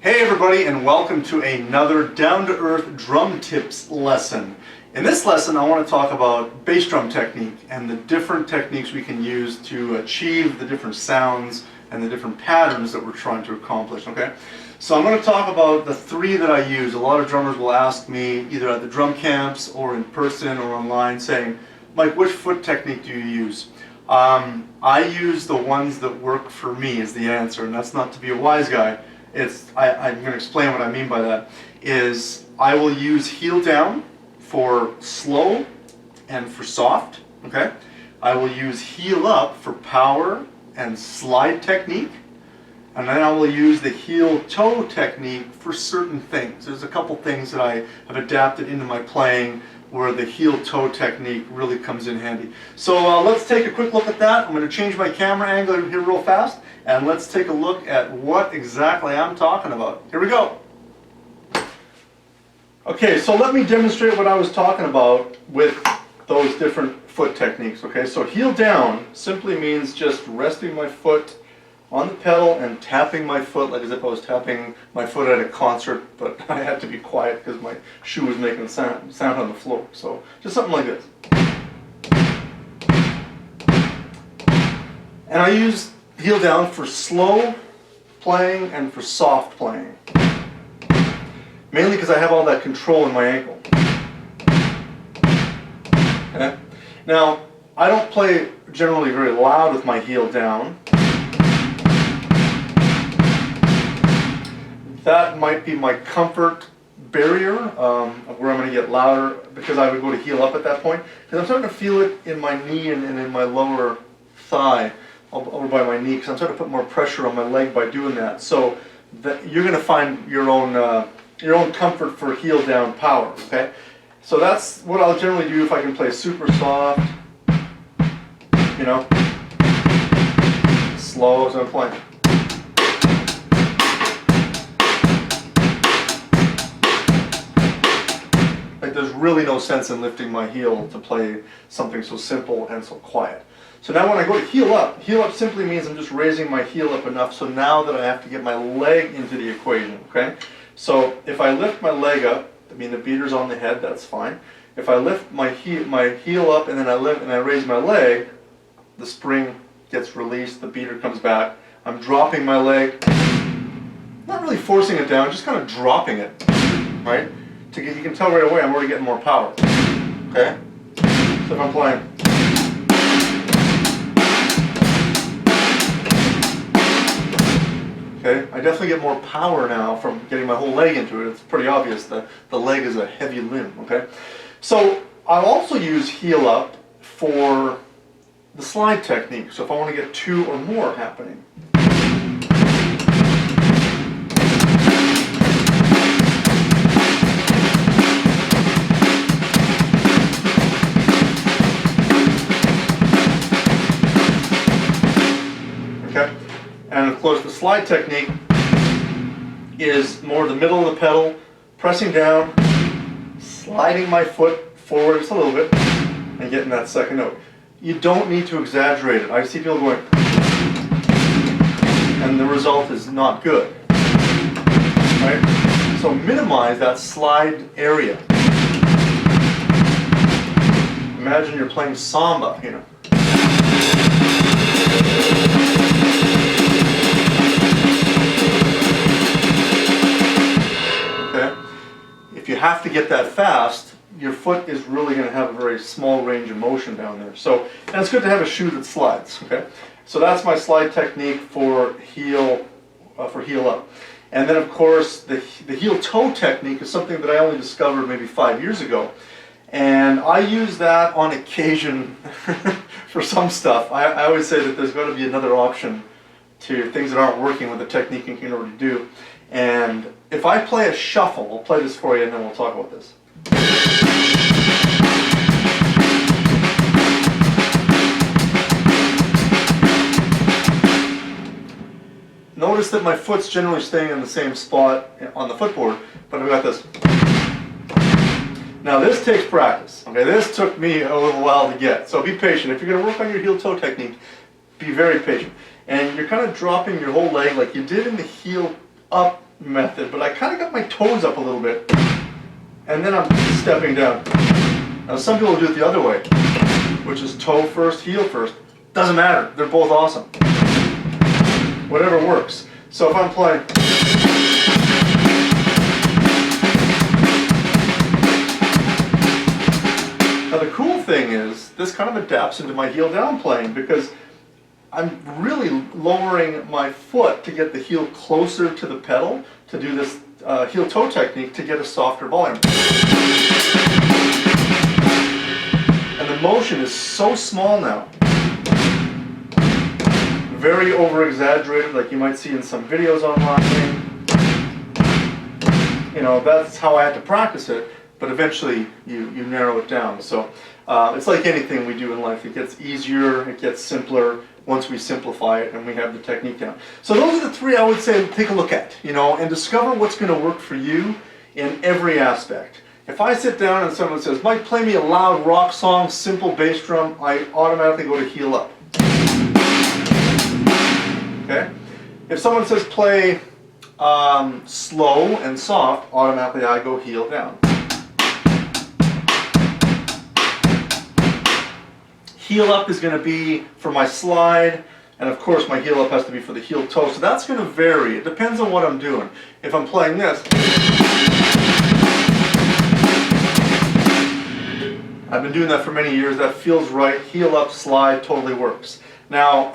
Hey everybody, and welcome to another down-to-earth drum tips lesson. In this lesson I want to talk about bass drum technique and the different techniques we can use to achieve the different sounds and the different patterns that we're trying to accomplish, okay? So I'm going to talk about the three that I use. A lot of drummers will ask me either at the drum camps or in person or online saying, Mike, which foot technique do you use? I use the ones that work for me is the answer, and that's not to be a wise guy. I'm going to explain what I mean by that. Is I will use heel down for slow and for soft, okay? I will use heel up for power and slide technique, and then I will use the heel toe technique for certain things. There's a couple things that I have adapted into my playing where the heel toe technique really comes in handy. So let's take a quick look at that. I'm going to change my camera angle here real fast, and let's take a look at what exactly I'm talking about. Here we go. Okay, so let me demonstrate what I was talking about with those different foot techniques. Okay, so heel down simply means just resting my foot on the pedal and tapping my foot like as if I was tapping my foot at a concert, but I had to be quiet because my shoe was making sound on the floor. So just something like this. And I use heel down for slow playing and for soft playing. Mainly because I have all that control in my ankle. Okay? Now, I don't play generally very loud with my heel down. That might be my comfort barrier of where I'm going to get louder, because I would go to heel up at that point. Because I'm starting to feel it in my knee and in my lower thigh, over by my knee, because I'm starting to put more pressure on my leg by doing that. So you're going to find your own comfort for heel down power. Okay, so that's what I'll generally do if I can play super soft, you know, slow as I'm playing. Like there's really no sense in lifting my heel to play something so simple and so quiet. So now when I go to heel up simply means I'm just raising my heel up enough so now that I have to get my leg into the equation, okay? So if I lift my leg up, I mean the beater's on the head, that's fine. If I lift my heel up and then I raise my leg, the spring gets released, the beater comes back. I'm dropping my leg, not really forcing it down, just kind of dropping it, right? You can tell right away I'm already getting more power. Okay? So if I'm playing. Okay, I definitely get more power now from getting my whole leg into it. It's pretty obvious that the leg is a heavy limb. Okay? So I'll also use heel up for the slide technique. So if I want to get two or more happening. And of course the slide technique is more the middle of the pedal, pressing down, sliding my foot forward just a little bit, and getting that second note. You don't need to exaggerate it. I see people going, and the result is not good. Right? So minimize that slide area. Imagine you're playing samba, you know. If you have to get that fast, your foot is really going to have a very small range of motion down there. So, and it's good to have a shoe that slides. Okay, so that's my slide technique for heel up. And then of course the heel toe technique is something that I only discovered maybe 5 years ago, and I use that on occasion for some stuff. I always say that there's got to be another option to things that aren't working with the technique you can already do. And if I play a shuffle, I'll play this for you and then we'll talk about this. Notice that my foot's generally staying in the same spot on the footboard, but I've got this. Now this takes practice. Okay, this took me a little while to get, so be patient. If you're going to work on your heel toe technique, be very patient. And you're kind of dropping your whole leg like you did in the heel up method, but I kind of got my toes up a little bit, and then I'm stepping down. Now some people do it the other way, which is toe first, heel first. Doesn't matter, they're both awesome. Whatever works. So if I'm playing, now the cool thing is, this kind of adapts into my heel down playing, because I'm really lowering my foot to get the heel closer to the pedal to do this heel toe technique to get a softer volume. And the motion is so small now, very over exaggerated, like you might see in some videos online. You know, that's how I had to practice it, but eventually you narrow it down. So it's like anything we do in life. It gets easier, it gets simpler once we simplify it and we have the technique down. So those are the three I would say take a look at, you know, and discover what's going to work for you in every aspect. If I sit down and someone says, Mike, play me a loud rock song, simple bass drum, I automatically go to heel up. Okay? If someone says play slow and soft, automatically I go heel down. Heel up is going to be for my slide, and of course my heel up has to be for the heel toe, so that's going to vary. It depends on what I'm doing. If I'm playing this, I've been doing that for many years, that feels right, heel up, slide, totally works. Now,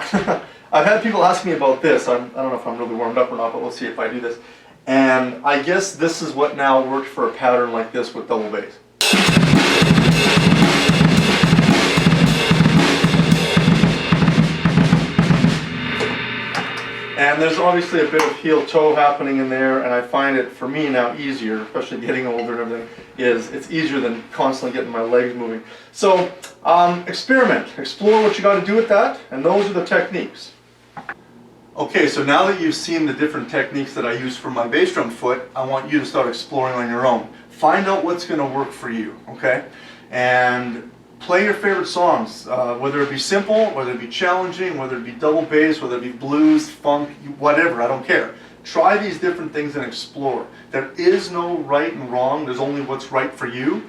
I've had people ask me about this. I don't know if I'm really warmed up or not, but we'll see if I do this. And I guess this is what now worked for a pattern like this with double bass. And there's obviously a bit of heel toe happening in there, and I find it, for me now, easier, especially getting older and everything, it's easier than constantly getting my legs moving. So experiment, explore what you got to do with that, and those are the techniques. Okay, so now that you've seen the different techniques that I use for my bass drum foot, I want you to start exploring on your own. Find out what's going to work for you, okay? And play your favorite songs, whether it be simple, whether it be challenging, whether it be double bass, whether it be blues, funk, whatever, I don't care. Try these different things and explore. There is no right and wrong, there's only what's right for you,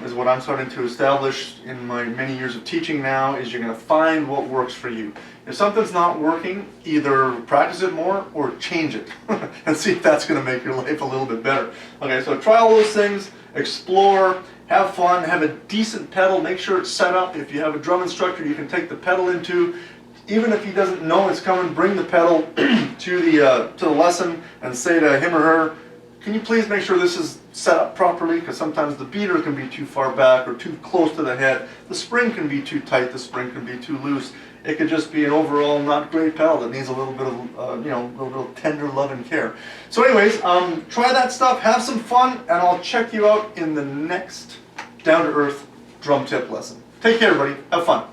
is what I'm starting to establish in my many years of teaching now, is you're going to find what works for you. If something's not working, either practice it more or change it and see if that's going to make your life a little bit better. Okay, so try all those things, explore, have fun, have a decent pedal, make sure it's set up. If you have a drum instructor you can take the pedal into, even if he doesn't know it's coming, bring the pedal to the lesson and say to him or her, can you please make sure this is set up properly, because sometimes the beater can be too far back or too close to the head, the spring can be too tight, the spring can be too loose. It could just be an overall not great pedal that needs a little bit of, you know, a little tender love and care. So anyways, try that stuff, have some fun, and I'll check you out in the next down-to-earth drum tip lesson. Take care, everybody. Have fun.